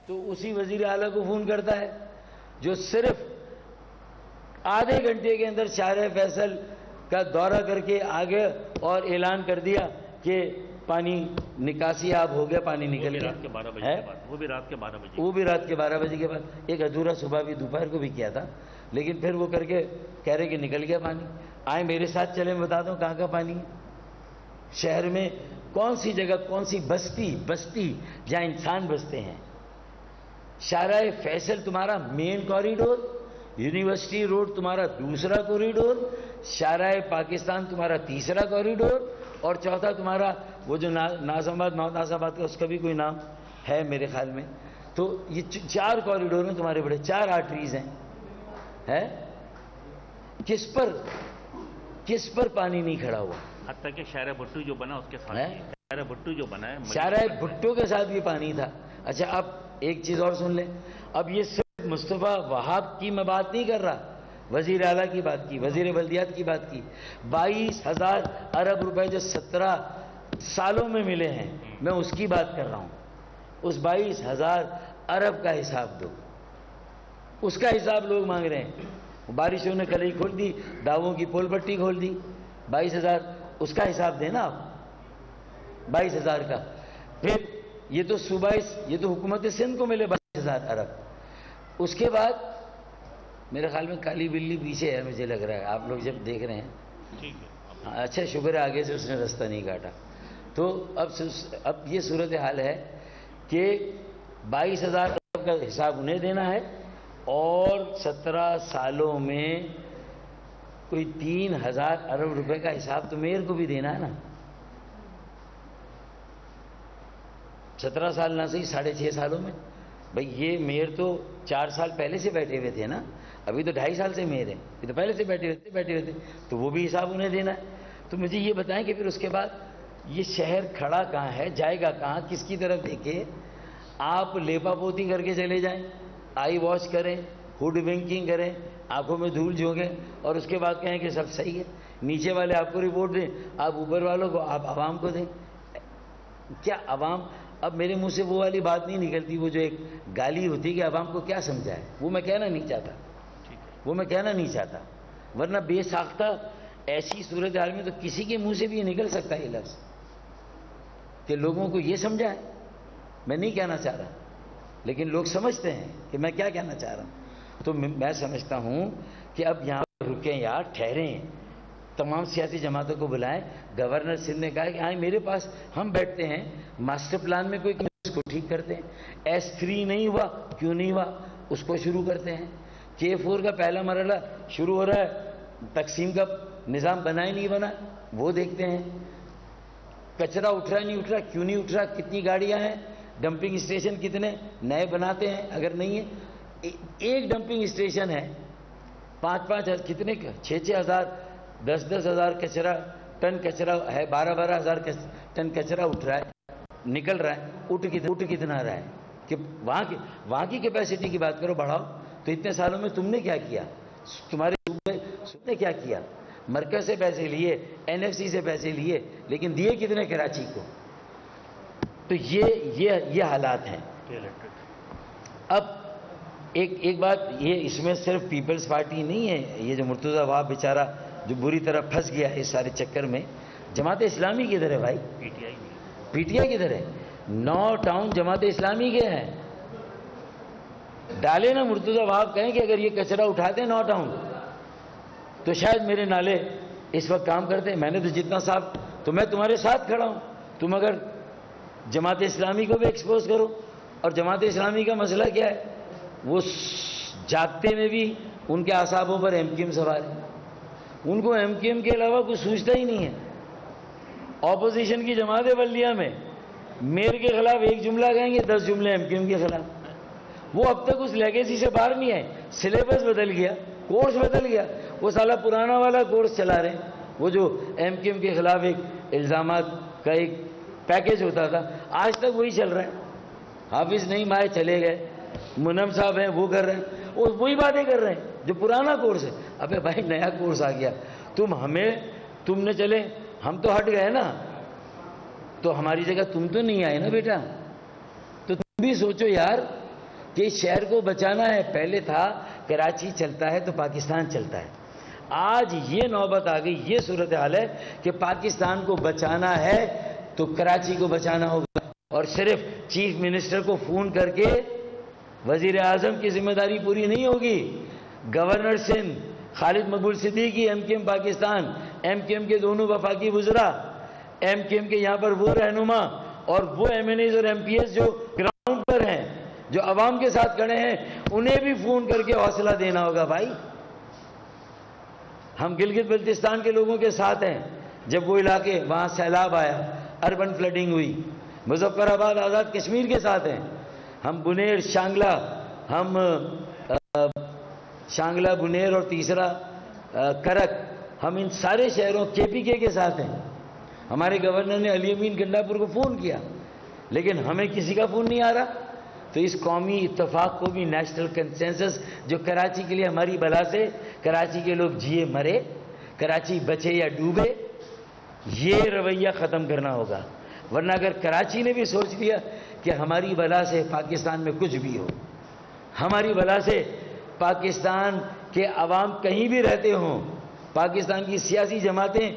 تو اسی وزیر اعلیٰ کو فون کرتا ہے جو صرف آدھے گھنٹے کے اندر شارع فیصل کا دورہ کر کے آگے اور اعلان کر دیا کہ پانی نکاسی آب ہو گیا، پانی نکل گیا. وہ بھی رات کے 12 بجے وہ بھی رات کے 12 بجے کے بعد. ایک ادھورا صبح بھی دوپہر کو بھی کیا تھا، لیکن پھر وہ کر کے کہہ رہے کہ نکل گیا پانی. آئے میرے ساتھ چلے، میں بتاتا ہوں کہاں کا پانی ہے. شہر میں کون سی جگہ، کون سی بستی جہاں انسان بستے ہیں. شارع فیصل تمہارا مین کوریڈور، یونیورسٹی روڈ تمہارا دوسرا کوریڈور، شارع پاکستان تمہارا تیسرا کوریڈور، اور چوتھا تمہارا وہ جو ناظم آباد کا اس کا بھی کوئی نام ہے میرے خیال میں. تو یہ 4 کوریڈور ہیں تمہارے بڑے، 4 آرٹریز ہیں. کس پر پانی نہیں کھڑا ہوا؟ حتیٰ کہ شارع بھٹو جو بنا اس کے ساتھ، شارع بھٹو جو بنا ہے، شارع بھٹو کے ساتھ بھی پانی تھا. اچھا اب ایک چیز اور سن لیں. اب یہ صرف مصطفیٰ وہاب کی میں بات نہیں کر رہا، وزیر اعلیٰ کی بات کی، وزیر بلدیات کی بات کی. 22,000 ارب روپے جو 17 سالوں میں ملے ہیں، میں اس کی بات کر رہا ہوں. اس 22,000 ارب کا حساب دو. اس کا حساب لوگ مانگ رہے ہیں. بارشوں نے کلئی کھول دی، داووں کی پول پٹی کھول دی. 22,000 اس کا حساب دینا آپ، 22,000 کا. پھر یہ تو یہ تو حکومت سندھ کو ملے 22,000 ارب. اس کے بعد میرے خیال میں کالی بلی پیچھے ہے، مجھے لگ رہا ہے آپ لوگ جب دیکھ رہے ہیں. اچھا شکر ہے آگے سے اس نے رستہ نہیں کاٹا. تو اب یہ صورتحال ہے کہ 22,000 ارب کا حساب انہیں دینا ہے، اور 17 سالوں میں کوئی 3,000 ارب روپے کا حساب تو میئر کو بھی دینا ہے نا. 17 سال نہ صحیح 6.5 سالوں میں. بھئی یہ میئر تو 4 سال پہلے سے بیٹھے ہوئے تھے نا، ابھی تو 2.5 سال سے میئر ہیں، یہ تو پہلے سے بیٹھے ہوئے تھے، تو وہ بھی حساب انہیں دینا ہے. تو مجھے یہ بتائیں کہ پھر اس کے بعد یہ شہر کھڑا کہاں ہے، جائے گا کہاں، کس کی طرف دیکھے؟ آپ لیپا پوتی کر کے چلے جائیں، آئی واش کریں، ہوڈ ونکنگ کریں، آنکھوں میں دھول جھونکیں، اور اس کے بعد کہیں کہ سب صحیح ہے. نیچے والے آپ کو رپورٹ دیں، آپ اوپر والوں کو، آپ عوام کو دیں. کیا عوام، اب میرے منہ سے وہ والی بات نہیں نکلتی، وہ جو ایک گالی ہوتی کہ عوام کو کیا سمجھائے، وہ میں کہنا نہیں چاہتا. ورنہ بے ساختہ ایسی صورتحال میں تو کسی کے منہ سے بھی یہ نکل سکتا ہے یہ لفظ کہ لوگوں کو یہ سمجھائے. میں نہیں کہنا چاہ رہا، لیکن لوگ سمجھتے ہیں کہ میں کیا کہنا چاہ رہا ہوں. تو میں سمجھتا ہوں کہ اب یہاں رکیں یار، ٹھہریں، تمام سیاسی جماعتوں کو بلائیں. گورنر سندھ نے کہا کہ آئیں میرے پاس، ہم بیٹھتے ہیں، ماسٹر پلان میں کوئی اس کو ٹھیک کرتے ہیں. S3 نہیں ہوا، کیوں نہیں ہوا، اس کو شروع کرتے ہیں. K4 کا پہلا مرحلہ شروع ہو رہا ہے، تقسیم کا نظام بنا ہی نہیں بنا، وہ دیکھتے ہیں. کچرا اٹھ رہا نہیں اٹھ رہا، کیوں نہیں اٹھ رہا، کتنی گاڑیاں ہیں، ڈمپنگ اسٹیشن کتنے نئے بناتے ہیں، اگر نہیں ہے. ایک ڈمپنگ اسٹیشن ہے 5,000 کتنے 6,000 10,000 ٹن کچرا ہے، 12,000 ٹن کچرا اٹھ رہا ہے، نکل رہا ہے. اٹھ کتنا رہا ہے کہ وہاں کی کیپیسٹی کی بات کرو، بڑھاؤ. تو اتنے سالوں میں تم نے کیا کیا، تمہارے صوبے نے کیا کیا؟ مرکز سے پیسے لیے، NFC سے پیسے لیے، لیکن دیے کتنے کراچی کو. تو یہ حالات ہیں. اب ایک بات یہ، اس میں صرف پیپلز پارٹی نہیں ہے، یہ جو مرتضی وہاب بیچارہ جو بری طرح پھنس گیا ہے اس سارے چکر میں. جماعت اسلامی کدھر ہے بھائی؟ PTI کدھر ہے؟ 9 ٹاؤن جماعت اسلامی کے ہیں. ڈالے نا مرتضی وہاب، کہیں کہ اگر یہ کچرا اٹھاتے 9 ٹاؤن تو شاید میرے نالے اس وقت کام کرتے. میں نے تو جتنا صاف، تو میں تمہارے ساتھ کھڑا ہوں. تم اگر جماعت اسلامی کو بھی ایکسپوز کرو. اور جماعت اسلامی کا مسئلہ کیا ہے، وہ جاگتے میں بھی ان کے اعصابوں پر MKM سوار ہے. ان کو MKM کے علاوہ کچھ سوچتا ہی نہیں ہے. اپوزیشن کی جماعت بلدیہ میں میئر کے خلاف ایک جملہ کہیں گے، 10 جملے MKM کے خلاف. وہ اب تک اس لیگیسی سے باہر نہیں آئے. سلیبس بدل گیا، کورس بدل گیا، وہ سالہ پرانا والا کورس چلا رہے ہیں. وہ جو MKM کے خلاف ایک الزامات کا ایک پیکیج ہوتا تھا، آج تک وہی چل رہا ہے. حافظ نہیں مائے چلے گئے، منم صاحب ہیں وہ کر رہے ہیں، وہ وہی باتیں کر رہے ہیں جو پرانا کورس ہے. ابے بھائی نیا کورس آ گیا، تم نے چلے، ہم تو ہٹ گئے نا، تو ہماری جگہ تم تو نہیں آئے نا بیٹا. تو تم بھی سوچو یار کہ اس شہر کو بچانا ہے. پہلے تھا کراچی چلتا ہے تو پاکستان چلتا ہے. آج یہ نوبت آ گئی, یہ صورتحال ہے کہ پاکستان کو بچانا ہے تو کراچی کو بچانا ہوگا. اور صرف چیف منسٹر کو فون کر کے وزیر اعظم کی ذمہ داری پوری نہیں ہوگی. Governor Sindh Khalid Maqbool Siddiqui M Q M Pakistan, M Q M کے دونوں وفاقی وزراء, ایم کیو ایم کے یہاں پر وہ رہنما اور وہ ایم این ایز اور ایم پی ایس جو گراؤنڈ پر ہیں, جو عوام کے ساتھ کھڑے ہیں, انہیں بھی فون کر کے حوصلہ دینا ہوگا. بھائی ہم گلگت بلتستان کے لوگوں کے ساتھ ہیں. جب وہ علاقے وہاں سیلاب آیا, اربن فلڈنگ ہوئی, مظفر آباد آزاد کشمیر کے ساتھ ہیں. ہم بنیر شانگلہ, ہم شانگلہ بنیر اور تیسرا کرک, ہم ان سارے شہروں کے پی کے ساتھ ہیں. ہمارے گورنر نے علی امین گنڈاپور کو فون کیا, لیکن ہمیں کسی کا فون نہیں آ رہا. تو اس قومی اتفاق کو بھی, نیشنل کنسنسس جو کراچی کے لیے ہماری بلا سے, کراچی کے لوگ جیے مرے, کراچی بچے یا ڈوبے, یہ رویہ ختم کرنا ہوگا. ورنہ اگر کراچی نے بھی سوچ لیا کہ ہماری بلا سے پاکستان میں کچھ بھی ہو, ہماری بلا سے پاکستان کے عوام کہیں بھی رہتے ہوں, پاکستان کی سیاسی جماعتیں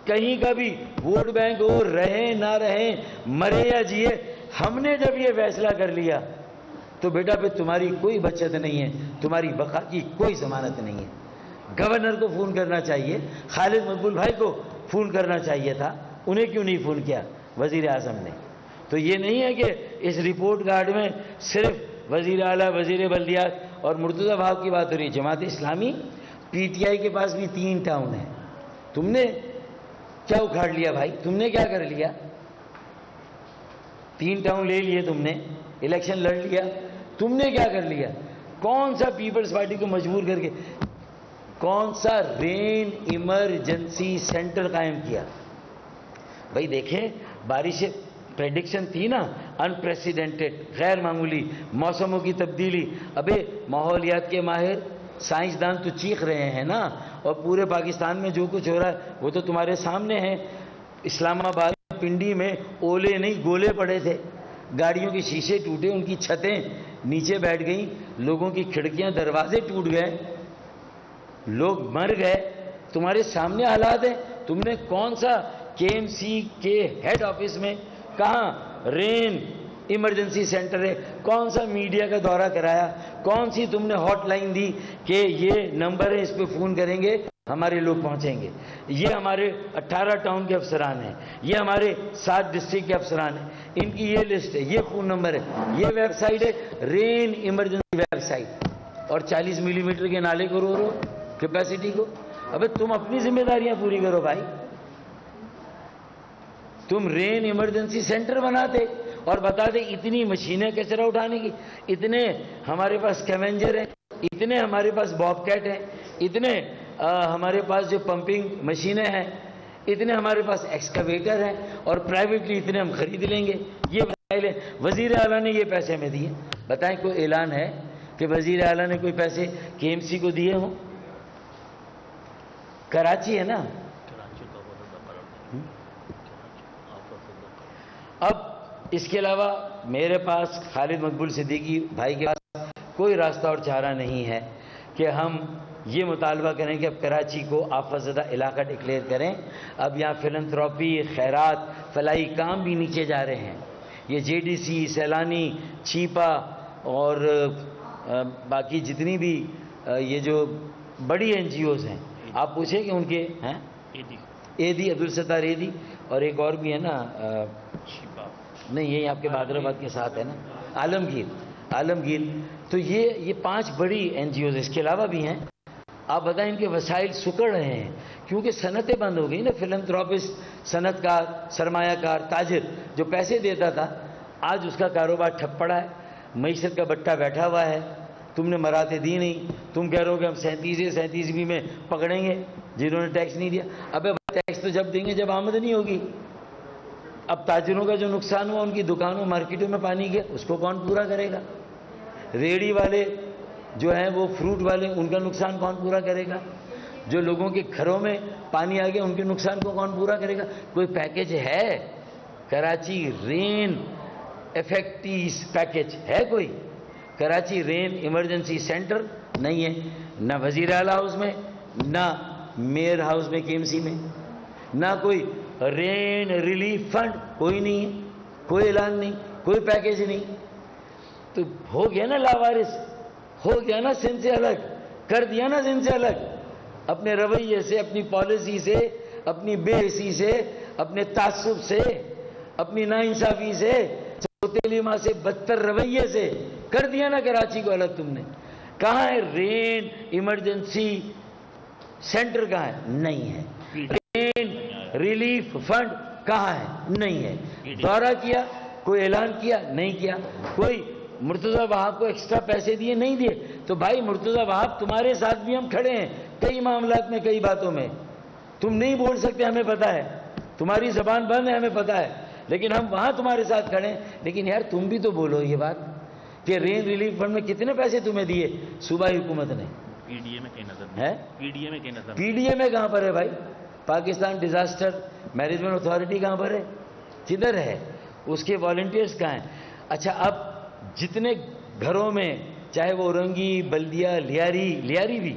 کہیں کا بھی ووٹ بینک ہو, رہیں نہ رہیں, مرے یا جیے, ہم نے جب یہ فیصلہ کر لیا تو بیٹا پھر تمہاری کوئی بچت نہیں ہے, تمہاری بقا کی کوئی ضمانت نہیں ہے. گورنر کو فون کرنا چاہیے, خالد مقبول بھائی کو فون کرنا چاہیے تھا, انہیں کیوں نہیں فون کیا وزیر اعظم نے؟ تو یہ نہیں ہے کہ اس رپورٹ کارڈ میں صرف وزیر اعلیٰ, وزیر بلدیات اور مرتضی بھاؤ کی بات ہو رہی ہے. Jamaat Islami P T I کے پاس بھی 3 ٹاؤن ہیں. تم نے کیا اکھاڑ لیا بھائی؟ تم نے کیا کر لیا؟ 3 ٹاؤن لے لیے تم نے, الیکشن لڑ لیا, تم نے کیا کر لیا؟ کون سا پیپلز پارٹی کو مجبور کر کے کون سا رین ایمرجنسی سینٹر قائم کیا؟ بھائی دیکھیں, بارش پریڈکشن تھی نا, انپریسیڈنٹڈ, غیر معمولی, موسموں کی تبدیلی. ابے ماحولیات کے ماہر سائنسدان تو چیخ رہے ہیں نا, اور پورے پاکستان میں جو کچھ ہو رہا ہے وہ تو تمہارے سامنے ہے. اسلام آباد پنڈی میں اولے نہیں گولے پڑے تھے, گاڑیوں کے شیشے ٹوٹے, ان کی چھتیں نیچے بیٹھ گئیں, لوگوں کی کھڑکیاں دروازے ٹوٹ گئے, لوگ مر گئے. تمہارے سامنے حالات ہیں. تم نے کون سا کے ایم سی کے ہیڈ آفس میں کہاں رین ایمرجنسی سینٹر ہے, کون سا میڈیا کا دورہ کرایا, کون سی تم نے ہاٹ لائن دی کہ یہ نمبر ہے, اس پہ فون کریں گے ہمارے لوگ پہنچیں گے؟ یہ ہمارے 18 ٹاؤن کے افسران ہیں, یہ ہمارے 7 ڈسٹرکٹ کے افسران ہیں, ان کی یہ لسٹ ہے, یہ فون نمبر ہے, یہ ویب سائٹ ہے رین ایمرجنسی ویب سائٹ, اور 40 ملی میٹر کے نالے کو رو کیپیسٹی کو. ابے تم اپنی ذمہ داریاں پوری کرو بھائی. تم رین ایمرجنسی سینٹر بناتے اور بتاتے اتنی مشینیں کچرا اٹھانے کی, اتنے ہمارے پاس اسکیونجر ہیں, اتنے ہمارے پاس باب کیٹ ہیں, اتنے ہمارے پاس جو پمپنگ مشینیں ہیں, اتنے ہمارے پاس ایکسکیویٹر ہیں, اور پرائیویٹلی اتنے ہم خرید لیں گے. یہ وسائل ہیں. وزیر اعلیٰ نے یہ پیسے ہمیں دیے. بتائیں کوئی اعلان ہے کہ وزیر اعلیٰ نے کوئی پیسے کے ایم سی کو دیے ہوں؟ کراچی ہے نا. اب اس کے علاوہ میرے پاس خالد مقبول صدیقی بھائی کے پاس کوئی راستہ اور چارہ نہیں ہے کہ ہم یہ مطالبہ کریں کہ اب کراچی کو آفت زدہ علاقہ ڈکلیئر کریں. اب یہاں فلنتھراپی, خیرات, فلاحی کام بھی نیچے جا رہے ہیں. یہ J D C, Saylani, Chhipa اور باقی جتنی بھی یہ جو بڑی این جی اوز ہیں, آپ پوچھیں کہ ان کے ہیں ایدی, عبدالستار ایدی, اور ایک اور بھی ہے نا, نہیں یہ آپ کے بہادرآباد کے ساتھ ہے نا, عالمگیر. تو یہ 5 بڑی این جی اوز اس کے علاوہ بھی ہیں. آپ بتائیں ان کے وسائل سکڑ رہے ہیں کیونکہ صنعتیں بند ہو گئی نا. فلنتھراپسٹ, صنعت کار, سرمایہ کار, تاجر جو پیسے دیتا تھا, آج اس کا کاروبار ٹھپ پڑا ہے. معیشت کا بٹا بیٹھا ہوا ہے. تم نے مراتے دی نہیں. تم کہہ رہے ہو کہ ہم 37ویں میں پکڑیں گے جنہوں نے ٹیکس نہیں دیا. ابے ٹیکس تو جب دیں گے جب آمدنی ہوگی. اب تاجروں کا جو نقصان ہوا, ان کی دکانوں مارکیٹوں میں پانی گیا, اس کو کون پورا کرے گا؟ ریڑھی والے جو ہیں وہ فروٹ والے, ان کا نقصان کون پورا کرے گا؟ جو لوگوں کے گھروں میں پانی آ گیا ان کے نقصان کو کون پورا کرے گا؟ کوئی پیکج ہے؟ کراچی رین افیکٹیز پیکج ہے کوئی؟ کراچی رین ایمرجنسی سینٹر نہیں ہے، نہ وزیر اعلیٰ ہاؤس میں، نہ میئر ہاؤس میں KMC میں، نہ کوئی رین ریلیف فنڈ، کوئی نہیں ہے، کوئی اعلان نہیں، کوئی پیکیج نہیں. تو ہو گیا نا لاوارث، ہو گیا نا سندھ سے الگ، کر دیا نا سندھ سے الگ، اپنے رویے سے، اپنی پالیسی سے، اپنی بے حسی سے، اپنے تعصب سے، اپنی ناانصافی سے، سوتیلی ماں سے بدتر رویے سے کر دیا نا کراچی کو الگ تم نے. کہاں ہے رین ایمرجنسی سینٹر؟ کہاں ہے؟ نہیں ہے. رین ریلیف فنڈ کہاں ہے؟ نہیں ہے. دورہ کیا، کوئی اعلان کیا؟ نہیں کیا. کوئی مرتضیٰ وہاب کو ایکسٹرا پیسے دیے؟ نہیں دیے. تو بھائی مرتضیٰ وہاب تمہارے ساتھ بھی ہم کھڑے ہیں کئی معاملات میں، کئی باتوں میں. تم نہیں بول سکتے، ہمیں پتہ ہے، تمہاری زبان بند ہے، ہمیں پتہ ہے، لیکن ہم وہاں تمہارے ساتھ کھڑے ہیں. لیکن یار تم بھی تو بولو یہ بات کہ رین ریلیف فنڈ میں کتنے پیسے تمہیں دیے صوبائی حکومت نے؟ PDA میں کہیں نظر ہے؟ PDA میں کہیں نظر PDA میں کہاں پر ہے بھائی؟ پاکستان ڈیزاسٹر مینجمنٹ اتھارٹی کہاں پر ہے؟ کدھر ہے؟ اس کے والنٹیئرز کہاں ہیں؟ اچھا اب جتنے گھروں میں، چاہے وہ اورنگی، بلدیہ، لیاری بھی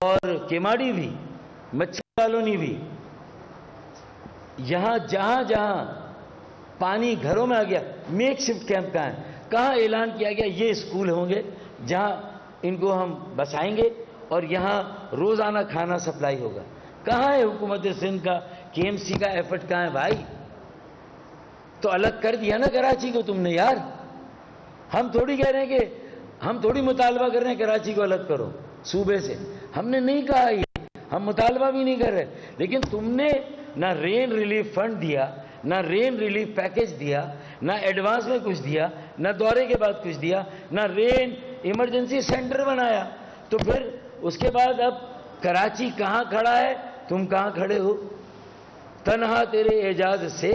اور کیماڑی بھی، مچھر کالونی بھی، یہاں جہاں جہاں پانی گھروں میں آ گیا، میک شفٹ کیمپ کہاں ہے؟ کہاں اعلان کیا گیا یہ اسکول ہوں گے جہاں ان کو ہم بسائیں گے اور یہاں روزانہ کھانا سپلائی ہوگا؟ کہاں ہے حکومت سندھ کا KMC کا ایفرٹ؟ کہاں ہے بھائی؟ تو الگ کر دیا نا کراچی کو تم نے یار. ہم تھوڑی کہہ رہے ہیں کہ ہم تھوڑی مطالبہ کر رہے ہیں کراچی کو الگ کرو صوبے سے، ہم نے نہیں کہا یہ، ہم مطالبہ بھی نہیں کر رہے. لیکن تم نے نہ رین ریلیف فنڈ دیا، نہ رین ریلیف پیکیج دیا، نہ ایڈوانس میں کچھ دیا، نہ دورے کے بعد کچھ دیا، نہ رین ایمرجنسی سینٹر بنایا. تو پھر اس کے بعد اب کراچی کہاں کھڑا ہے، تم کہاں کھڑے ہو؟ تنہا تیرے اعجاز سے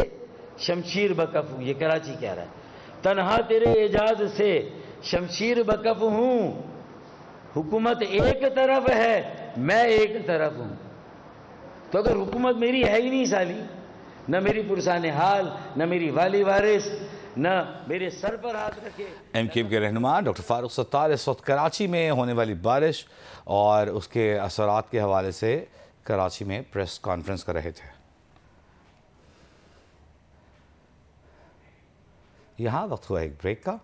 شمشیر بکف ہوں، یہ کراچی کہہ رہا ہے. تنہا تیرے اعجاز سے شمشیر بکف ہوں، حکومت ایک طرف ہے، میں ایک طرف ہوں. تو اگر حکومت میری ہے ہی نہیں سالی، نہ میری پرسان حال، نہ میری والی وارث، نہ میرے سر پر ہاتھ رکھے. MKM کے رہنما ڈاکٹر فاروق ستار اس وقت کراچی میں ہونے والی بارش اور اس کے اثرات کے حوالے سے کراچی میں پریس کانفرنس کر رہے تھے. یہاں وقت ہوا ایک بریک کا.